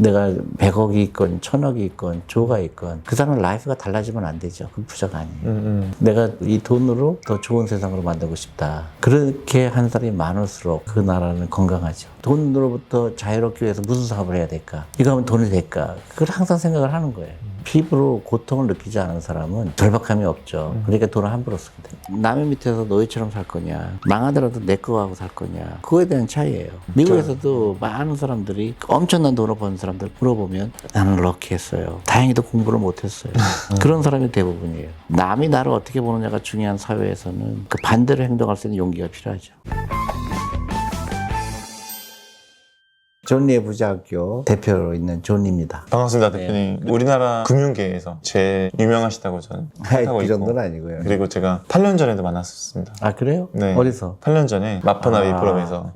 내가 100억이 있건 1000억이 있건 조가 있건 그 사람 라이프가 달라지면 안 되죠. 그 부자가 아니에요. 내가 이 돈으로 더 좋은 세상으로 만들고 싶다. 그렇게 한 사람이 많을수록 그 나라는 건강하죠. 돈으로부터 자유롭기 위해서 무슨 사업을 해야 될까? 이거 하면 돈이 될까? 그걸 항상 생각을 하는 거예요. 피부로 고통을 느끼지 않은 사람은 절박함이 없죠. 그러니까 돈을 함부로 쓰게 돼요. 남의 밑에서 노예처럼 살 거냐, 망하더라도 내 거 하고 살 거냐, 그거에 대한 차이예요. 미국에서도 많은 사람들이 엄청난 돈을 버는 사람들 물어보면 나는 럭키했어요. 다행히도 공부를 못했어요. 그런 사람이 대부분이에요. 남이 나를 어떻게 보느냐가 중요한 사회에서는 그 반대로 행동할 수 있는 용기가 필요하죠. 존리의 부자학교 대표로 있는 존리입니다. 반갑습니다, 대표님. 네. 우리나라 금융계에서 제일 유명하시다고 저는 생각하고 그 있고. 정도는 아니고요. 그리고 제가 8년 전에도 만났었습니다. 아, 그래요? 네. 어디서? 8년 전에 마포나비 프롬에서.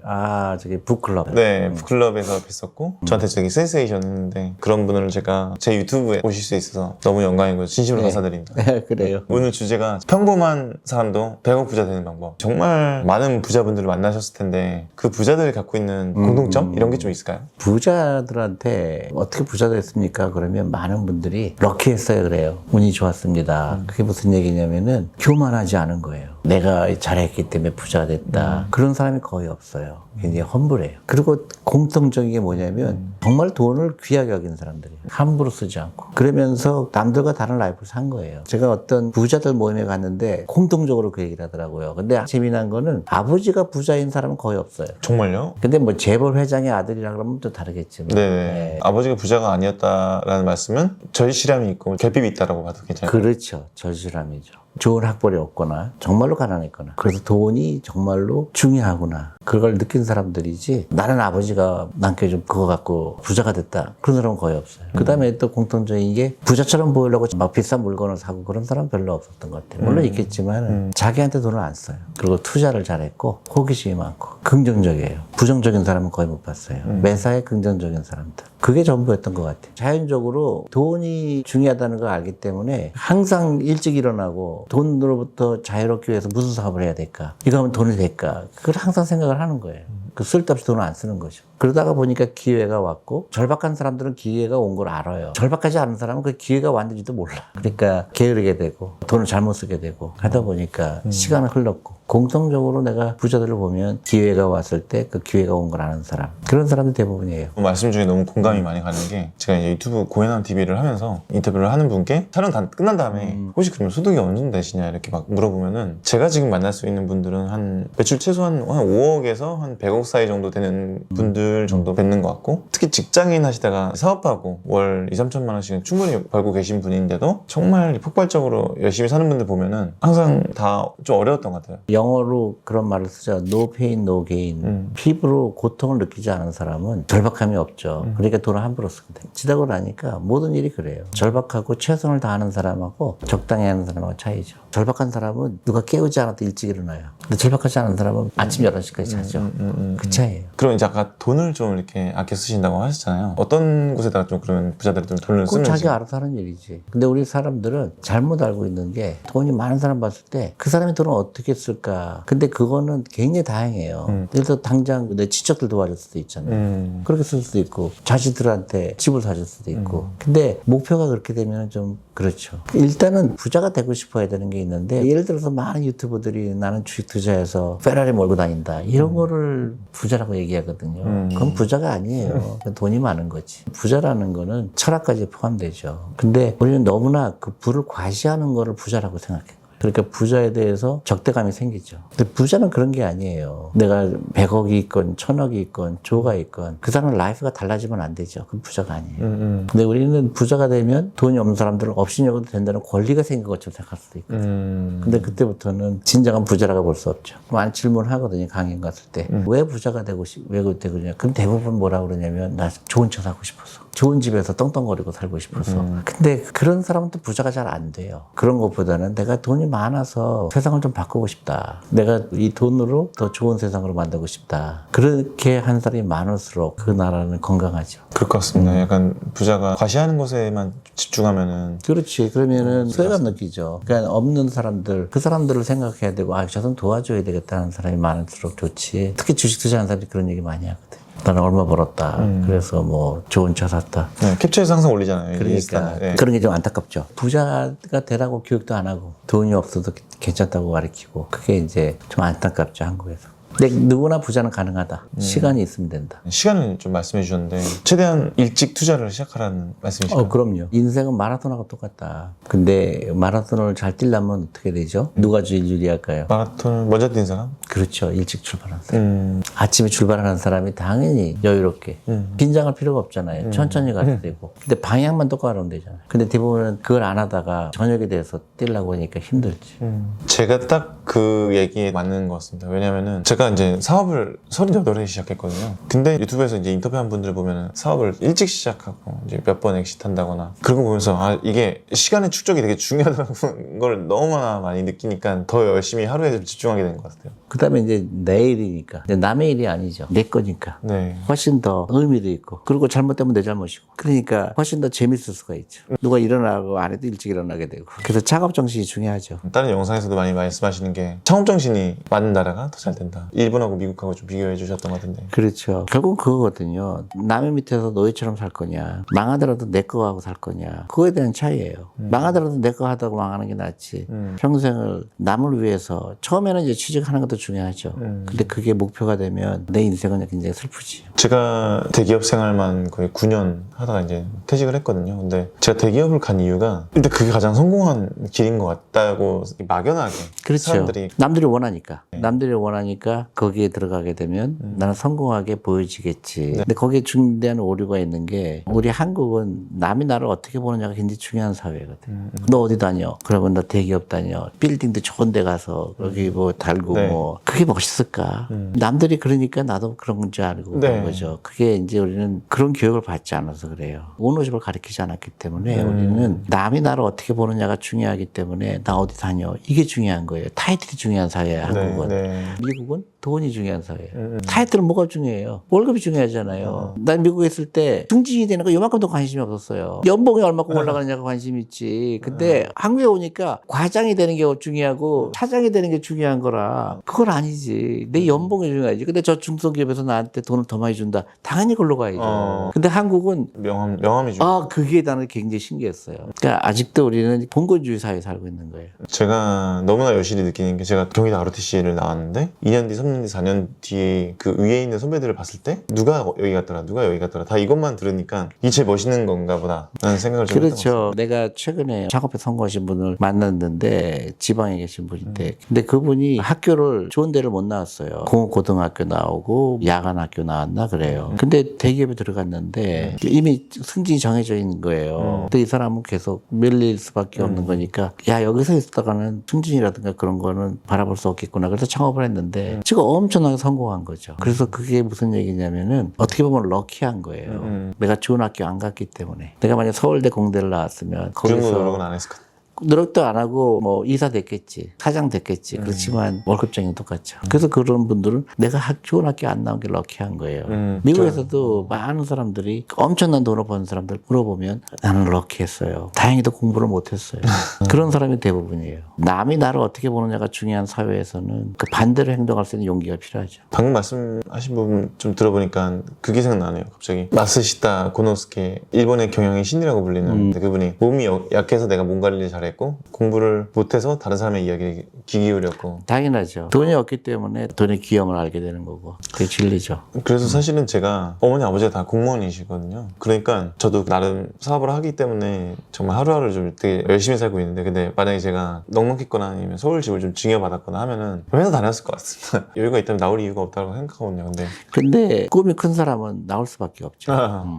저기 북클럽. 네, 북클럽에서 뵀었고 저한테 되게 센세이션 했는데 그런 분을 제가 제 유튜브에 보실 수 있어서 너무 영광이고 진심으로 감사드립니다. 네, 그래요. 오늘 주제가 평범한 사람도 100억 부자 되는 방법. 정말 많은 부자분들을 만나셨을 텐데 그 부자들이 갖고 있는 공통점? 이런 게 좀 있을까요? 부자들한테 어떻게 부자 됐습니까? 그러면 많은 분들이 럭키했어요 그래요. 운이 좋았습니다. 그게 무슨 얘기냐면은 교만하지 않은 거예요. 내가 잘했기 때문에 부자가 됐다. 그런 사람이 거의 없어요. 굉장히 험불해요. 그리고 공통적인 게 뭐냐면 정말 돈을 귀하게 여기는 사람들이에요. 함부로 쓰지 않고. 그러면서 남들과 다른 라이프를 산 거예요. 제가 어떤 부자들 모임에 갔는데 공통적으로 그 얘기를 하더라고요. 근데 재미난 거는 아버지가 부자인 사람은 거의 없어요. 정말요? 근데 뭐 재벌 회장의 아들이라 그러면 또 다르겠지만. 네네. 네. 아버지가 부자가 아니었다라는 말씀은 절실함이 있고 결핍이 있다라고 봐도 괜찮아요. 그렇죠. 절실함이죠. 좋은 학벌이 없거나 정말로 가난했거나 그래서 돈이 정말로 중요하구나 그걸 느낀 사람들이지 나는 아버지가 남께 좀 그거 갖고 부자가 됐다 그런 사람은 거의 없어요. 그 다음에 또 공통적인 게 부자처럼 보이려고 막 비싼 물건을 사고 그런 사람 별로 없었던 것 같아요. 물론 있겠지만 자기한테 돈을 안 써요. 그리고 투자를 잘했고 호기심이 많고 긍정적이에요. 부정적인 사람은 거의 못 봤어요. 매사에 긍정적인 사람들 그게 전부였던 것 같아요. 자연적으로 돈이 중요하다는 걸 알기 때문에 항상 일찍 일어나고 돈으로부터 자유롭기 위해서 무슨 사업을 해야 될까? 이거 하면 돈이 될까? 그걸 항상 생각을 하는 거예요. 그 쓸데없이 돈을 안 쓰는 거죠. 그러다가 보니까 기회가 왔고 절박한 사람들은 기회가 온 걸 알아요. 절박하지 않은 사람은 그 기회가 왔는지도 몰라. 그러니까 게으르게 되고 돈을 잘못 쓰게 되고 하다 보니까 시간은 흘렀고 공통적으로 내가 부자들을 보면 기회가 왔을 때 그 기회가 온 걸 아는 사람 그런 사람들 대부분이에요. 말씀 중에 너무 공감이 많이 가는 게 제가 이제 유튜브 고해남 TV를 하면서 인터뷰를 하는 분께 촬영 다 끝난 다음에 혹시 그러면 소득이 어느 정도 되시냐 이렇게 막 물어보면은 제가 지금 만날 수 있는 분들은 한 매출 최소한 한 5억에서 한 100억 사이 정도 되는 분들 정도 뵙는 것 같고 특히 직장인 하시다가 사업하고 월 2, 3천만 원씩은 충분히 벌고 계신 분인데도 정말 폭발적으로 열심히 사는 분들 보면은 항상 다 좀 어려웠던 것 같아요. 영어로 그런 말을 쓰죠. No pain, no gain. 피부로 고통을 느끼지 않은 사람은 절박함이 없죠. 그러니까 돈을 함부로 쓰게 돼요. 지나고 나니까 모든 일이 그래요. 절박하고 최선을 다하는 사람하고 적당히 하는 사람하고 차이죠. 절박한 사람은 누가 깨우지 않아도 일찍 일어나요. 근데 절박하지 않은 사람은 아침 11시까지 자죠. 그 차이예요. 그럼 이제 아까 돈을 좀 이렇게 아껴 쓰신다고 하셨잖아요. 어떤 곳에다가 좀 그러면 부자들이 좀 돈을 그건 쓰는지. 자기 알아서 하는 일이지. 근데 우리 사람들은 잘못 알고 있는 게 돈이 많은 사람 봤을 때 그 사람이 돈을 어떻게 쓸까. 근데 그거는 굉장히 다양해요. 예를 들어 당장 내 친척들 도와줄 수도 있잖아요. 그렇게 쓸 수도 있고 자식들한테 집을 사줄 수도 있고. 근데 목표가 그렇게 되면 좀 그렇죠. 일단은 부자가 되고 싶어야 되는 게 있는데 예를 들어서 많은 유튜버들이 나는 주식 투자해서 페라리 몰고 다닌다. 이런 거를 부자라고 얘기하거든요. 그건 부자가 아니에요. 돈이 많은 거지. 부자라는 거는 철학까지 포함되죠. 근데 우리는 너무나 그 부를 과시하는 거를 부자라고 생각해요. 그러니까 부자에 대해서 적대감이 생기죠. 근데 부자는 그런 게 아니에요. 내가 100억이 있건 1000억이 있건 조가 있건 그 사람 라이프가 달라지면 안 되죠. 그건 부자가 아니에요. 근데 우리는 부자가 되면 돈이 없는 사람들은 없이 여겨도 된다는 권리가 생긴 것처럼 생각할 수도 있거든요. 근데 그때부터는 진정한 부자라고 볼 수 없죠. 많이 질문하거든요. 강연 갔을 때. 왜 부자가 왜 그러냐. 그럼 대부분 뭐라 그러냐면 나 좋은 차 사고 싶어서. 좋은 집에서 떵떵거리고 살고 싶어서. 근데 그런 사람은 또 부자가 잘 안 돼요. 그런 것보다는 내가 돈이 많아서 세상을 좀 바꾸고 싶다. 내가 이 돈으로 더 좋은 세상으로 만들고 싶다. 그렇게 한 사람이 많을수록 그 나라는 건강하죠. 그럴 것 같습니다. 약간 부자가 과시하는 것에만 집중하면은. 그렇지. 그러면은 소외감 느끼죠. 그러니까 없는 사람들, 그 사람들을 생각해야 되고, 저 사람 도와줘야 되겠다는 사람이 많을수록 좋지. 특히 주식 투자하는 사람들이 그런 얘기 많이 하거든. 나는 얼마 벌었다. 그래서 뭐 좋은 차 샀다. 네, 캡처해서 항상 올리잖아요. 그러니까 인스타에. 네. 그런 게 좀 안타깝죠. 부자가 되라고 교육도 안 하고 돈이 없어도 괜찮다고 가르치고 그게 이제 좀 안타깝죠, 한국에서. 근데 누구나 부자는 가능하다. 시간이 있으면 된다. 시간을 좀 말씀해 주셨는데 최대한 일찍 투자를 시작하라는 말씀이실까요? 그럼요. 인생은 마라톤하고 똑같다. 근데 마라톤을 잘 뛰려면 어떻게 되죠? 누가 제일 유리할까요? 마라톤을 먼저 뛴 사람? 그렇죠. 일찍 출발하는 사람. 아침에 출발하는 사람이 당연히 여유롭게 긴장할 필요가 없잖아요. 천천히 가도 되고. 근데 방향만 똑바로 하면 되잖아요. 근데 대부분은 그걸 안 하다가 저녁에 대해서 뛰려고 하니까 힘들지. 제가 딱 그 얘기에 맞는 것 같습니다. 왜냐면은 제가 이제 사업을 38에 시작했거든요. 근데 유튜브에서 이제 인터뷰한 분들 보면은 사업을 일찍 시작하고 이제 몇 번 엑시트한다거나 그런 거 보면서 아, 이게 시간의 축적이 되게 중요하다는 걸 너무나 많이 느끼니까 더 열심히 하루에 좀 집중하게 된 것 같아요. 그 다음에 이제 내 일이니까. 이제 남의 일이 아니죠. 내 거니까. 네. 훨씬 더 의미도 있고. 그리고 잘못되면 내 잘못이고. 그러니까 훨씬 더 재밌을 수가 있죠. 누가 일어나고 안 해도 일찍 일어나게 되고. 그래서 작업정신이 중요하죠. 다른 영상에서도 많이 말씀하시는 게 창업정신이 많은 나라가 더 잘 된다. 일본하고 미국하고 좀 비교해 주셨던 것 같은데. 그렇죠. 결국 그거거든요. 남의 밑에서 노예처럼 살 거냐. 망하더라도 내 거 하고 살 거냐. 그거에 대한 차이예요. 망하더라도 내 거 하다고 망하는 게 낫지. 평생을 남을 위해서 처음에는 이제 취직하는 것도 중요하죠. 근데 그게 목표가 되면 내 인생은 굉장히 슬프지. 제가 대기업 생활만 거의 9년 하다가 이제 퇴직을 했거든요. 근데 제가 대기업을 간 이유가 일단 그게 가장 성공한 길인 것 같다고 막연하게 그렇죠. 사람들이 남들이 원하니까. 남들이 원하니까 거기에 들어가게 되면 나는 성공하게 보여지겠지. 근데 거기에 중대한 오류가 있는 게 우리 한국은 남이 나를 어떻게 보느냐가 굉장히 중요한 사회거든. 너 어디 다녀? 그러면 너 대기업 다녀. 빌딩도 좋은 데 가서 여기 뭐 달고 네. 뭐 그게 멋있을까? 남들이 그러니까 나도 그런 줄 알고 네. 그런 거죠. 그게 이제 우리는 그런 교육을 받지 않아서 그래요. 오너십을 가르치지 않았기 때문에 우리는 남이 나를 어떻게 보느냐가 중요하기 때문에 나 어디 다녀. 이게 중요한 거예요. 타이틀이 중요한 사회야, 한국은. 네. 미국은 돈이 중요한 사회예요. 타이틀은 뭐가 중요해요? 월급이 중요하잖아요. 난 미국에 있을 때 승진이 되는 거 요만큼도 관심이 없었어요. 연봉이 얼마큼 올라가느냐가 관심이 있지. 근데 한국에 오니까 과장이 되는 게 중요하고 차장이 되는 게 중요한 거라 그건 아니지. 내 연봉이 중요하지. 근데 저 중소기업에서 나한테 돈을 더 많이 준다. 당연히 그걸로 가야죠. 근데 한국은 명함이 중. 그게 나는 굉장히 신기했어요. 그러니까 아직도 우리는 봉건주의 사회에 살고 있는 거예요. 제가 너무나 여실히 느끼는 게 제가 경기도 ROTC를 나왔는데 2년 뒤, 3년 뒤, 4년 뒤에 그 위에 있는 선배들을 봤을 때 누가 여기 갔더라, 누가 여기 갔더라 다 이것만 들으니까 이게 제일 멋있는 건가 보다 라는 생각을 좀 했던 것 같아요. 그렇죠. 내가 최근에 작업에 성공하신 분을 만났는데 지방에 계신 분인데 근데 그분이 학교를 좋은 데를 못 나왔어요. 공업고등학교 나오고 야간학교 나왔나 그래요. 근데 대기업에 들어갔는데 이미 승진이 정해져 있는 거예요. 근데 이 사람은 계속 밀릴 수밖에 없는 거니까 야 여기서 있다가는 승진이라든가 그런 거는 바라볼 수 없겠구나. 그래서 창업을 했는데 지금 엄청나게 성공한 거죠. 그래서 그게 무슨 얘기냐면은 어떻게 보면 럭키한 거예요. 내가 좋은 학교 안 갔기 때문에. 내가 만약 서울대 공대를 나왔으면 그 정도 거기서 노력은 안 했을 것 같아요. 노력도 안 하고 뭐 이사 됐겠지, 사장 됐겠지. 그렇지만 월급쟁이는 똑같죠. 그래서 그런 분들은 내가 좋은 학교 안 나온 게 럭키한 거예요. 미국에서도 많은 사람들이 엄청난 돈을 버는 사람들 물어보면 나는 럭키했어요. 다행히도 공부를 못했어요. 그런 사람이 대부분이에요. 남이 나를 어떻게 보느냐가 중요한 사회에서는 그 반대로 행동할 수 있는 용기가 필요하죠. 방금 말씀하신 부분 좀 들어보니까 그게 생각나네요. 갑자기 마스시타 고노스케, 일본의 경영의 신이라고 불리는 그분이 몸이 약해서 내가 몸 관리를 잘했고 공부를 못해서 다른 사람의 이야기에 귀 기울였고. 당연하죠. 돈이 없기 때문에 돈의 귀형을 알게 되는 거고 그게 진리죠. 그래서 사실은 제가 어머니 아버지가 다 공무원이시거든요. 그러니까 저도 나름 사업을 하기 때문에 정말 하루하루 좀 되게 열심히 살고 있는데 근데 만약에 제가 넉넉했거나 아니면 서울 집을 좀 증여받았거나 하면은 회사 다녔을 것 같습니다. 여유가 있다면 나올 이유가 없다고 생각하거든요. 근데 꿈이 큰 사람은 나올 수밖에 없죠.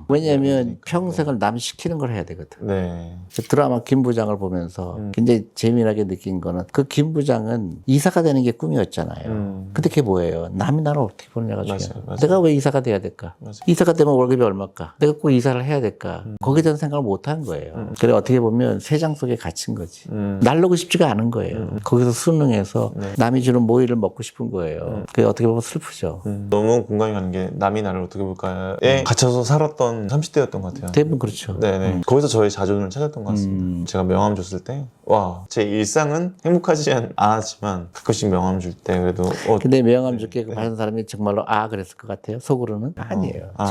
왜냐하면 그러니까. 평생을 남 시키는 걸 해야 되거든. 네. 그 드라마 김 부장을 보면서 굉장히 재미나게 느낀 거는 그 김 부장은 이사가 되는 게 꿈이었잖아요. 근데 그게 뭐예요? 남이 나를 어떻게 보느냐가 중요해요. 맞아요. 내가 왜 이사가 돼야 될까? 맞아요. 이사가 되면 월급이 얼마일까? 내가 꼭 이사를 해야 될까? 거기에 대한 생각을 못 한 거예요. 그래 어떻게 보면 세장 속에 갇힌 거지. 날르고 싶지가 않은 거예요. 거기서 수능해서 남이 주는 모이를 먹고 싶은 거예요. 그게 어떻게 보면 슬프죠. 너무 공감이 가는 게 남이 나를 어떻게 볼까에 갇혀서 살았던 30대였던 것 같아요. 대부분 그렇죠. 네네. 거기서 저의 자존을 찾았던 것 같습니다. 제가 명함 줬을 때 와, 제 일상은 행복하지 않았지만 가끔씩 명함 줄 때 그래도 근데 명함 줄게 받은 사람이 정말로 그랬을 것 같아요? 속으로는? 아니에요. 아.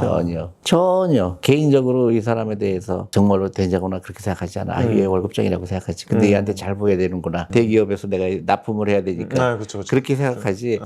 전혀. 개인적으로 이 사람에 대해서 정말로 되자거나 그렇게 생각하지 않아. 얘 월급쟁이라고 생각하지. 근데 얘한테 잘 보여야 되는구나. 대기업에서 내가 납품을 해야 되니까. 그쵸. 그렇게 생각하지.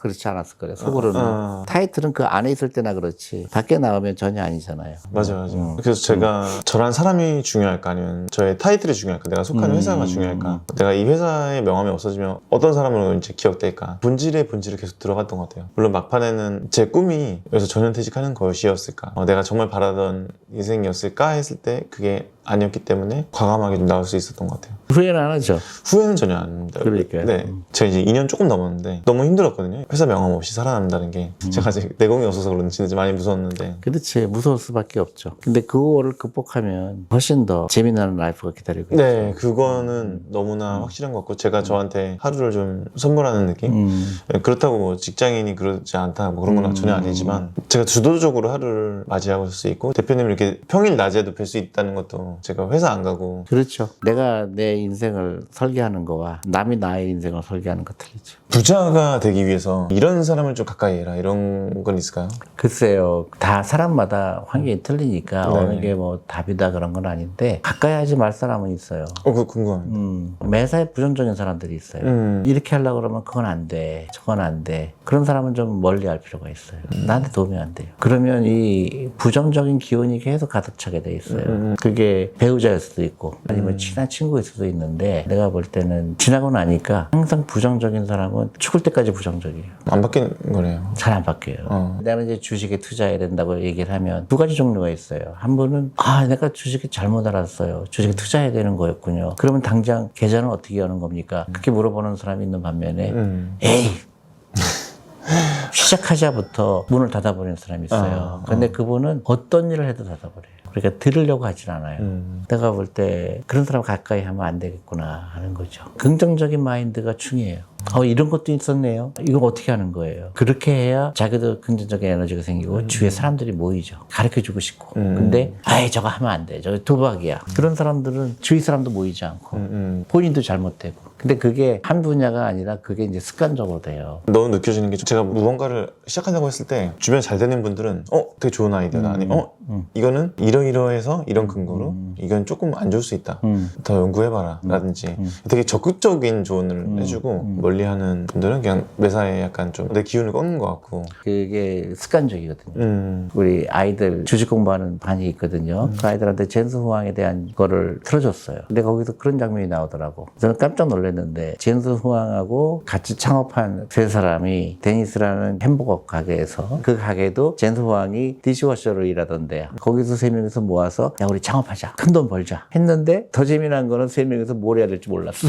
그렇지 않았을 거예요. 속으로는. 타이틀은 그 안에 있을 때나 그렇지. 밖에 나오면 전혀 아니잖아요. 맞아요. 그래서 제가 저란 사람이 중요할까 아니면 저의 타이틀이 중요할까 내가 속하는 회사가 중요할까 내가 이 회사의 명함이 없어지면 어떤 사람으로 이제 기억될까 본질에 계속 들어갔던 것 같아요. 물론 막판에는 제 꿈이 여기서 전현퇴직하는 것이었을까 내가 정말 바라던 인생이었을까 했을 때 그게 아니었기 때문에 과감하게 좀 나올 수 있었던 것 같아요. 후회는 안 하죠. 후회는 전혀 안 합니다. 그러니까요. 네. 제가 이제 2년 조금 넘었는데 너무 힘들었거든요. 회사 명함 없이 살아남는다는 게 제가 아직 내공이 없어서 그런지 진짜 많이 무서웠는데 그렇지. 무서울 수밖에 없죠. 근데 그거를 극복하면 훨씬 더 재미나는 라이프가 기다리고 있죠. 네, 그거는 너무나 확실한 것 같고 제가 저한테 하루를 좀 선물하는 느낌? 네, 그렇다고 뭐 직장인이 그러지 않다 뭐 그런 건 전혀 아니지만 제가 주도적으로 하루를 맞이하고 있을 수 있고 대표님 이렇게 평일 낮에도 뵐 수 있다는 것도 제가 회사 안 가고 그렇죠. 내가 내 인생을 설계하는 거와 남이 나의 인생을 설계하는 거 틀리죠. 부자가 되기 위해서 이런 사람을 좀 가까이 해라 이런 건 있을까요? 글쎄요. 다 사람마다 환경이 틀리니까 네. 어느 게 뭐 답이다 그런 건 아닌데 가까이 하지 말 사람은 있어요. 그거 궁금합니다. 매사에 부정적인 사람들이 있어요. 이렇게 하려고 그러면 그건 안 돼. 저건 안 돼. 그런 사람은 좀 멀리 할 필요가 있어요. 나한테 도움이 안 돼요. 그러면 이 부정적인 기운이 계속 가득 차게 돼 있어요. 그게 배우자일 수도 있고 아니면 친한 친구일 수도 있는데 내가 볼 때는 지나고 나니까 항상 부정적인 사람은 죽을 때까지 부정적이에요. 안 바뀌는 거네요. 잘 안 바뀌어요. 내가 이제 주식에 투자해야 된다고 얘기를 하면 두 가지 종류가 있어요. 한 분은 내가 주식에 잘못 알았어요. 주식에 투자해야 되는 거였군요. 그러면 당장 계좌는 어떻게 여는 겁니까? 그렇게 물어보는 사람이 있는 반면에 에이 시작하자부터 문을 닫아버리는 사람이 있어요. 근데 그분은 어떤 일을 해도 닫아버려요. 그러니까 들으려고 하진 않아요. 내가 볼 때 그런 사람 가까이 하면 안 되겠구나 하는 거죠. 긍정적인 마인드가 중요해요. 이런 것도 있었네요. 이거 어떻게 하는 거예요? 그렇게 해야 자기도 긍정적인 에너지가 생기고 주위에 사람들이 모이죠. 가르쳐주고 싶고. 근데 저거 하면 안 돼. 저거 도박이야. 그런 사람들은 주위 사람도 모이지 않고 본인도 잘못되고. 근데 그게 한 분야가 아니라 그게 이제 습관적으로 돼요. 너무 느껴지는 게 제가 무언가를 시작한다고 했을 때 주변에 잘 되는 분들은 되게 좋은 아이디어다 아니면 이거는 이러이러해서 이런 근거로 이건 조금 안 좋을 수 있다 더 연구해봐라 라든지 되게 적극적인 조언을 해주고 멀리하는 분들은 그냥 매사에 약간 좀 내 기운을 꺾는 것 같고 그게 습관적이거든요. 우리 아이들 주식 공부하는 반이 있거든요. 그 아이들한테 젠스 후왕에 대한 거를 틀어줬어요. 근데 거기서 그런 장면이 나오더라고. 저는 깜짝 놀랐는데 젠스 후왕하고 같이 창업한 세 사람이 데니스라는 햄버거 가게에서 그 가게도 젠스 후왕이 디시워셔로 일하던데요. 거기서 세 명이서 모아서 야 우리 창업하자. 큰 돈 벌자 했는데 더 재미난 거는 세 명이서 뭘 해야 될지 몰랐어.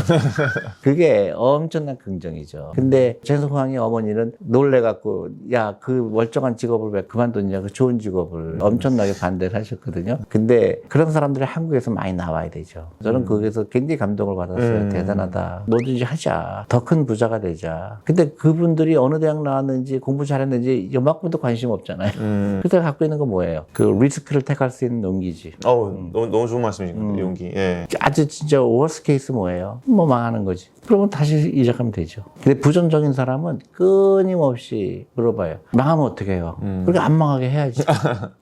그게 엄청난 긍정이죠. 근데 젠스 후왕의 어머니는 놀래갖고 야 그 멀쩡한 직업을 왜 그만뒀냐 그 좋은 직업을 엄청나게 반대를 하셨거든요. 근데 그런 사람들이 한국에서 많이 나와야 되죠. 저는 거기서 굉장히 감동을 받았어요. 대단하다. 뭐든지 하자. 더 큰 부자가 되자. 근데 그분들이 어느 대학 나왔는지 공부 잘했는지 요만큼도 관심 없잖아요. 그때 갖고 있는 건 뭐예요? 그 리스크를 택할 수 있는 용기지. 너무 좋은 말씀이신 것 같아요. 용기. 예. 아주 진짜 워스트 케이스 뭐예요? 뭐 망하는 거지. 그러면 다시 시작하면 되죠. 근데 부정적인 사람은 끊임없이 물어봐요. 망하면 어떻게 해요? 그러니까 안 망하게 해야지.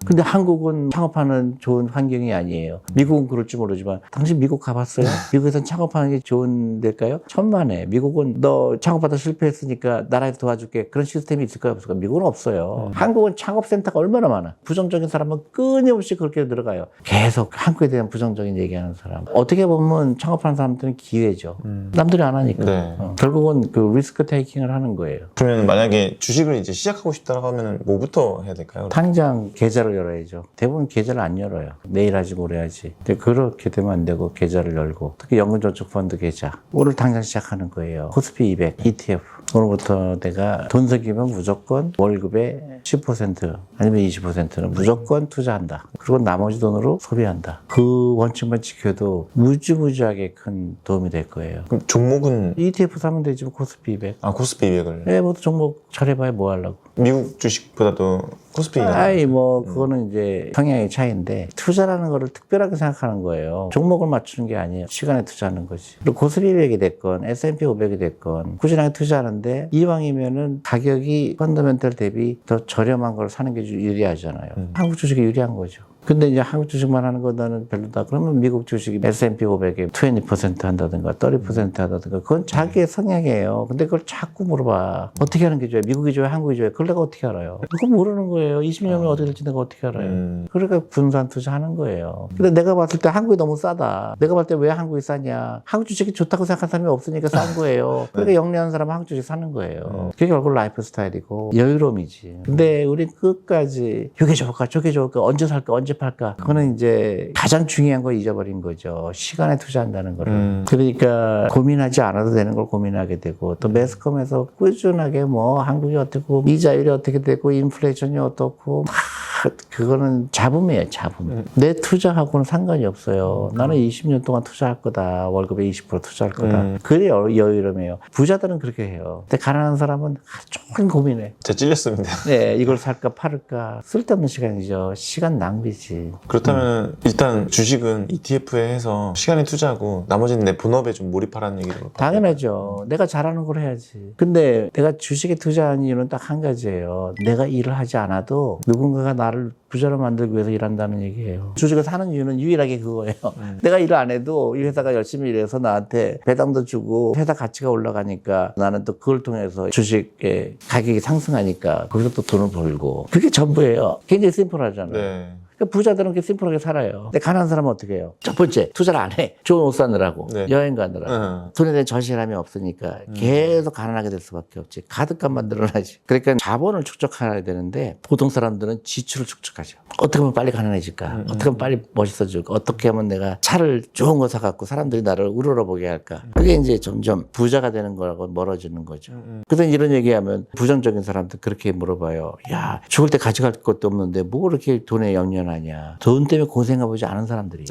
근데 한국은 창업하는 좋은 환경이 아니에요. 미국은 그럴지 모르지만 당신 미국 가봤어요? 미국에선 창업하는 게 좋은 데일까요? 천만에. 미국은 너 창업하다 실패했으니까 나라에서 도와줄게. 그런 시스템이 있을까요? 없을까요? 미국은 없어요. 한국은 창업센터가 얼마나 많아. 부정적인 사람은 끊임없이 그렇게 들어가요. 계속 한국에 대한 부정적인 얘기하는 사람. 어떻게 보면 창업하는 사람들은 기회죠. 남들이 안 하니까. 네. 결국은 그 리스크 테이킹을 하는 거예요. 그러면 만약에 주식을 이제 시작하고 싶다고 하면 뭐부터 해야 될까요? 당장 계좌를 열어야죠. 대부분 계좌를 안 열어요. 내일 하지 모레 하지. 근데 그렇게 되면 안 되고 계좌를 열고 특히 연금저축펀드 계좌. 오늘 당장 시작하는 거예요. 코스피 200 ETF. 오늘부터 내가 돈 생기면 무조건 월급의 10% 아니면 20%는 무조건 투자한다. 그리고 나머지 돈으로 소비한다. 그 원칙만 지켜도 무지무지하게 큰 도움이 될 거예요. 그럼 종목은 ETF 사면 되지 코스피 200. 코스피 200을 네, 뭐 종목 잘해봐야 뭐 하려고. 미국 주식보다도 코스피. 아이 뭐 그거는 이제 성향의 차이인데 투자라는 거를 특별하게 생각하는 거예요. 종목을 맞추는 게 아니에요. 시간에 투자하는 거지. 그리고 코스피 200이 됐건 S&P 500이 됐건 꾸준하게 투자하는데 이왕이면은 가격이 펀더멘털 대비 더 저렴한 걸 사는 게 유리하잖아요. 한국 주식이 유리한 거죠. 근데 이제 한국 주식만 하는 거 나는 별로다. 그러면 미국 주식이 S&P 500에 20% 한다든가 30% 한다든가 그건 자기의 성향이에요. 근데 그걸 자꾸 물어봐. 어떻게 하는 게 좋아요? 미국이 좋아요? 한국이 좋아요? 그걸 내가 어떻게 알아요? 그거 모르는 거예요. 20년 후에 어떻게 될지 내가 어떻게 알아요? 그러니까 분산 투자하는 거예요. 근데 내가 봤을 때 한국이 너무 싸다. 내가 봤을 때 왜 한국이 싸냐? 한국 주식이 좋다고 생각하는 사람이 없으니까 싼 거예요. 그러니까 영리한 사람은 한국 주식 사는 거예요. 그게 결국 라이프 스타일이고 여유로움이지. 근데 우리 끝까지 이게 좋을까? 저게 좋을까? 언제 살까? 언제 팔까? 그거는 이제 가장 중요한 거 잊어버린 거죠. 시간에 투자한다는 거를. 그러니까 고민하지 않아도 되는 걸 고민하게 되고 또 매스컴에서 꾸준하게 뭐 한국이 어떻고 이자율이 어떻게 되고 인플레이션이 어떻고 그거는 잡음이에요, 잡음. 내 투자하고는 상관이 없어요. 나는 20년 동안 투자할 거다. 월급의 20% 투자할 거다. 그게 여유로움이에요. 부자들은 그렇게 해요. 근데 가난한 사람은 조금 고민해. 제가 찔렸습니다. 네, 이걸 살까 팔을까. 쓸데없는 시간이죠. 시간 낭비지. 그렇다면 일단 주식은 ETF에 해서 시간에 투자하고 나머지는 내 본업에 좀 몰입하라는 얘기로. 당연하죠. 내가 잘하는 걸 해야지. 근데 내가 주식에 투자한 이유는 딱 한 가지예요. 내가 일을 하지 않아도 누군가가 나를 부자로 만들기 위해서 일한다는 얘기예요. 주식을 사는 이유는 유일하게 그거예요. 내가 일을 안 해도 이 회사가 열심히 일해서 나한테 배당도 주고 회사 가치가 올라가니까 나는 또 그걸 통해서 주식의 가격이 상승하니까 거기서 또 돈을 벌고 그게 전부예요. 굉장히 심플하잖아요. 네. 그러니까 부자들은 그렇게 심플하게 살아요. 근데 가난한 사람은 어떻게 해요? 첫 번째, 투자를 안 해. 좋은 옷 사느라고, 네. 여행 가느라고. 돈에 대한 절실함이 없으니까 계속 가난하게 될 수밖에 없지. 가득값만 늘어나지. 그러니까 자본을 축적해야 되는데 보통 사람들은 지출을 축적하죠. 어떻게 하면 빨리 가난해질까? 어떻게 하면 빨리 멋있어질까? 어떻게 하면 내가 차를 좋은 거 사갖고 사람들이 나를 우러러보게 할까? 그게 이제 점점 부자가 되는 거라고 멀어지는 거죠. 그래서 이런 얘기하면 부정적인 사람들 그렇게 물어봐요. 야, 죽을 때 가져갈 것도 없는데 뭐 그렇게 돈에 연연하냐? 돈 때문에 고생해보지 않은 사람들이.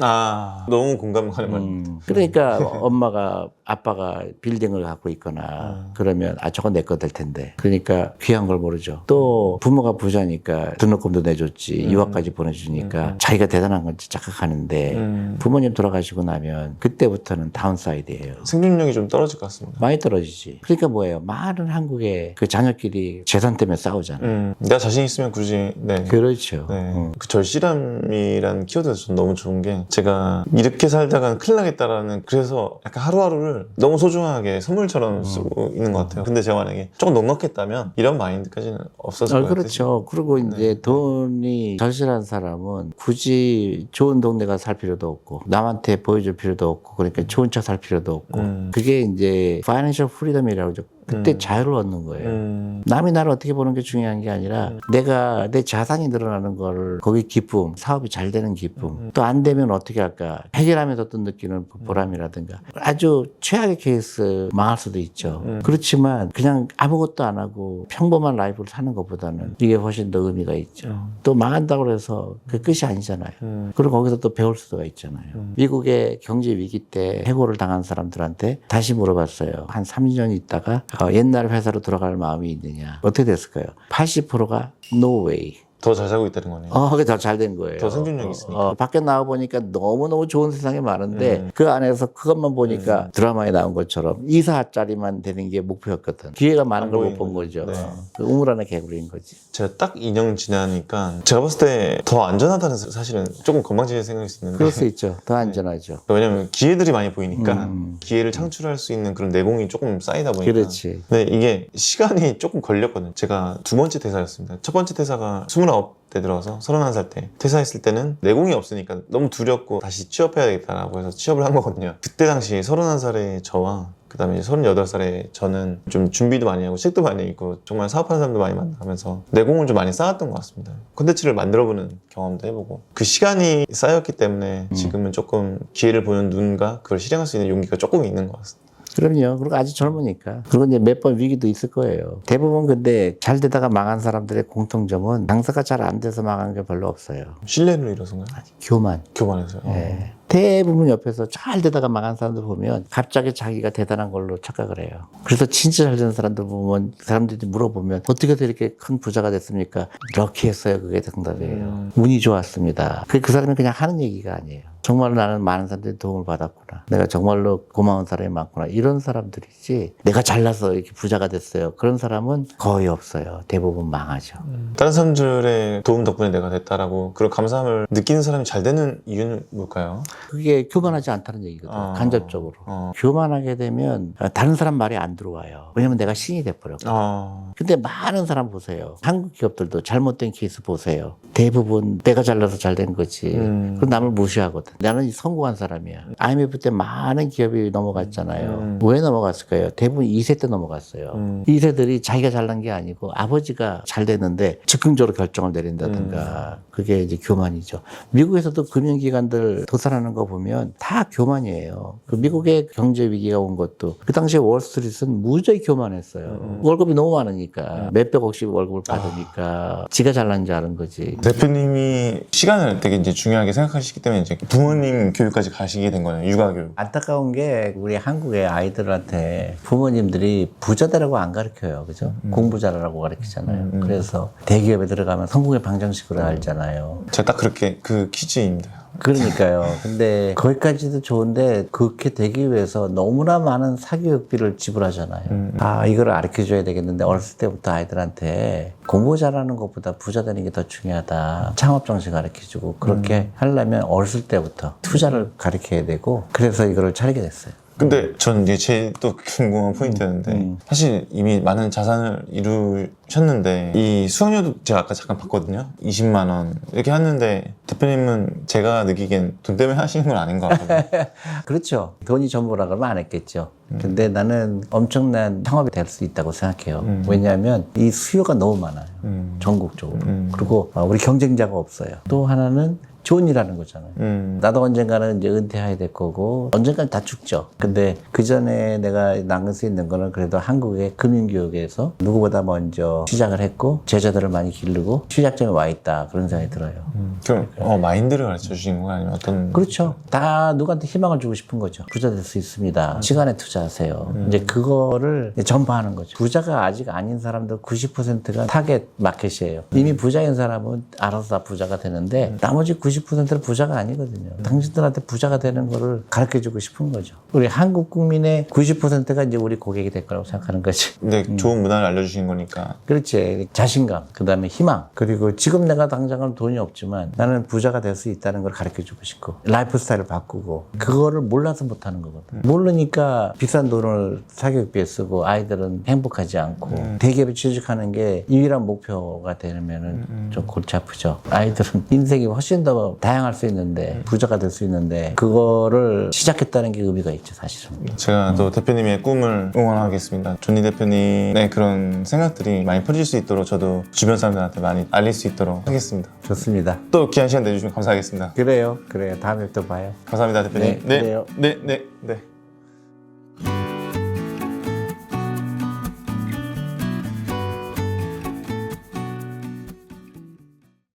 너무 공감 가는 말입니다. 그러니까 엄마가 아빠가 빌딩을 갖고 있거나 그러면 저건 내 거 될 텐데. 그러니까 귀한 걸 모르죠. 또 부모가 부자니까 등록금도 내줬지 유학까지 보내주니까 자기가 대단한 건지 착각하는데 부모님 돌아가시고 나면 그때부터는 다운사이드예요. 생존력이 좀 떨어질 것 같습니다. 많이 떨어지지. 그러니까 뭐예요? 많은 한국의 그 자녀끼리 재산 때문에 싸우잖아요. 내가 자신 있으면 굳이. 네. 그렇죠. 네. 그 절실함이라는 키워드가 좀 너무 좋은 게 제가 이렇게 살다가는 큰일 나겠다라는 그래서 약간 하루하루를 너무 소중하게 선물처럼 쓰고 있는 것 같아요. 근데 제가 만약에 조금 넉넉했다면 이런 마인드까지는 없었을 것 같아요. 그렇죠. 그리고 이제 돈이 절실한 사람은 굳이 좋은 동네 가서 살 필요도 없고 남한테 보여줄 필요도 없고 그러니까 좋은 차 살 필요도 없고 그게 이제 파이낸셜 프리덤이라고 하죠. 그때 자유를 얻는 거예요. 남이 나를 어떻게 보는 게 중요한 게 아니라 내가 내 자산이 늘어나는 걸 거기 기쁨, 사업이 잘 되는 기쁨, 또 안 되면 어떻게 할까 해결하면서 또 느끼는 보람이라든가 아주 최악의 케이스 망할 수도 있죠. 그렇지만 그냥 아무것도 안 하고 평범한 라이프를 사는 것보다는 이게 훨씬 더 의미가 있죠. 또 망한다고 해서 그 끝이 아니잖아요. 그리고 거기서 또 배울 수가 있잖아요. 미국의 경제 위기 때 해고를 당한 사람들한테 다시 물어봤어요. 한 3년 있다가 옛날 회사로 돌아갈 마음이 있느냐. 어떻게 됐을까요? 80%가 no way. 더 잘 살고 있다는 거네요. 그게 더 잘 된 거예요. 더 생존력이 있으니까. 밖에 나와보니까 너무너무 좋은 세상이 많은데 그 안에서 그것만 보니까 드라마에 나온 것처럼 이사짜리만 되는 게 목표였거든. 기회가 많은 걸 못 본 거죠. 네. 그 우물 안의 개구리인 거지. 제가 딱 2년 지나니까 제가 봤을 때 더 안전하다는 사실은 조금 건방지게 생각할 수 있는데 그럴 수 있죠. 더 안전하죠. 왜냐면 기회들이 많이 보이니까 기회를 창출할 수 있는 그런 내공이 조금 쌓이다 보니까 그렇지. 근데 이게 시간이 조금 걸렸거든요. 제가 두 번째 퇴사였습니다. 첫 번째 퇴사가 29대 들어서 31살 때 퇴사했을 때는 내공이 없으니까 너무 두렵고 다시 취업해야 되겠다라고 해서 취업을 한 거거든요. 그때 당시 31살의 저와 그 다음에 38살에 저는 좀 준비도 많이 하고 책도 많이 읽고 정말 사업하는 사람도 많이 만나면서 내공을 좀 많이 쌓았던 것 같습니다. 콘텐츠를 만들어보는 경험도 해보고 그 시간이 쌓였기 때문에 지금은 조금 기회를 보는 눈과 그걸 실행할 수 있는 용기가 조금 있는 것 같습니다. 그럼요. 그리고 아직 젊으니까. 그리고 이제 몇 번 위기도 있을 거예요. 대부분 근데 잘 되다가 망한 사람들의 공통점은 장사가 잘 안 돼서 망한 게 별로 없어요. 신뢰를 잃어서인가요? 교만. 교만해서요. 네. 대부분 옆에서 잘 되다가 망한 사람들 보면 갑자기 자기가 대단한 걸로 착각을 해요. 그래서 진짜 잘 되는 사람들 보면 사람들이 물어보면 어떻게 해서 이렇게 큰 부자가 됐습니까? 이렇게 했어요. 그게 정답이에요. 운이 좋았습니다. 그 사람이 그냥 하는 얘기가 아니에요. 정말로 나는 많은 사람들이 도움을 받았구나. 내가 정말로 고마운 사람이 많구나. 이런 사람들이지 내가 잘나서 이렇게 부자가 됐어요. 그런 사람은 거의 없어요. 대부분 망하죠. 다른 사람들의 도움 덕분에 내가 됐다라고 그런 감사함을 느끼는 사람이 잘 되는 이유는 뭘까요? 그게 교만하지 않다는 얘기거든요. 간접적으로. 교만하게 되면 다른 사람 말이 안 들어와요. 왜냐면 내가 신이 돼버렸고. 근데 많은 사람 보세요. 한국 기업들도 잘못된 케이스 보세요. 대부분 내가 잘나서 잘 된 거지. 그럼 남을 무시하거든. 나는 성공한 사람이야. IMF 때 많은 기업이 넘어갔잖아요. 왜 넘어갔을까요? 대부분 2세 때 넘어갔어요. 2세들이 자기가 잘난 게 아니고 아버지가 잘 됐는데 즉흥적으로 결정을 내린다든가. 그게 이제 교만이죠. 미국에서도 금융기관들 도산하는 거 보면 다 교만이에요. 그 미국의 경제 위기가 온 것도 그 당시에 월스트리트는 무지하게 교만했어요. 월급이 너무 많으니까 몇백억씩 월급을 받으니까 지가 잘난 줄 아는 거지. 대표님이 시간을 되게 이제 중요하게 생각하시기 때문에 이제 부모님 교육까지 가시게 된 거예요. 육아 교육. 안타까운 게 우리 한국의 아이들한테 부모님들이 부자다라고 안 가르쳐요. 그죠? 공부 잘하라고 가르치잖아요. 그래서 대기업에 들어가면 성공의 방정식으로 알잖아요. 제가 딱 그렇게 그 퀴즈입니다. 그러니까요. 근데 거기까지도 좋은데 그렇게 되기 위해서 너무나 많은 사교육비를 지불하잖아요. 이걸 가르쳐줘야 되겠는데 어렸을 때부터 아이들한테 공부 잘하는 것보다 부자 되는 게 더 중요하다. 창업 정신 가르쳐주고 그렇게 하려면 어렸을 때부터 투자를 가르쳐야 되고 그래서 이거를 차리게 됐어요. 근데 전 이제 제 또 궁금한 포인트였는데 사실 이미 많은 자산을 이루셨는데 이 수강료도 제가 아까 잠깐 봤거든요. 20만 원 이렇게 하는데 대표님은 제가 느끼기엔 돈 때문에 하시는 건 아닌 것 같거든요. 그렇죠. 돈이 전부라 그러면 안 했겠죠. 근데 나는 엄청난 창업이 될 수 있다고 생각해요. 왜냐하면 이 수요가 너무 많아요. 전국적으로. 그리고 우리 경쟁자가 없어요. 또 하나는 좋은 일 하는 거잖아요. 나도 언젠가는 이제 은퇴해야 될 거고, 언젠가는 다 죽죠. 근데 그 전에 내가 남길 수 있는 거는 그래도 한국의 금융교육에서 누구보다 먼저 시작을 했고, 제자들을 많이 기르고, 시작점에 와 있다. 그런 생각이 들어요. 그럼 마인드를 가르쳐 주시는 거 아니면 어떤? 그렇죠. 다 누구한테 희망을 주고 싶은 거죠. 부자 될 수 있습니다. 시간에 투자하세요. 이제 그거를 전파하는 거죠. 부자가 아직 아닌 사람들 90%가 타겟 마켓이에요. 이미 부자인 사람은 알아서 다 부자가 되는데 나머지 90%는 부자가 아니거든요. 당신들한테 부자가 되는 거를 가르쳐주고 싶은 거죠. 우리 한국 국민의 90%가 이제 우리 고객이 될 거라고 생각하는 거지. 근데 좋은 문화를 알려주시는 거니까. 그렇지. 자신감, 그 다음에 희망, 그리고 지금 내가 당장은 돈이 없지만 나는 부자가 될 수 있다는 걸 가르쳐주고 싶고 라이프 스타일을 바꾸고 그거를 몰라서 못하는 거거든. 모르니까 비싼 돈을 사교육비에 쓰고 아이들은 행복하지 않고 대기업에 취직하는 게 유일한 목표가 되면은 좀 골치 아프죠. 아이들은 인생이 훨씬 더 다양할 수 있는데 부자가 될 수 있는데 그거를 시작했다는 게 의미가 있죠, 사실은. 제가 또 대표님의 꿈을 응원하겠습니다. 존니 대표님의 그런 생각들이 많이 퍼질 수 있도록 저도 주변 사람들한테 많이 알릴 수 있도록 하겠습니다. 좋습니다. 또 귀한 시간 내주시면 감사하겠습니다. 그래요. 다음에 또 봐요. 감사합니다, 대표님. 네, 그래요. 네.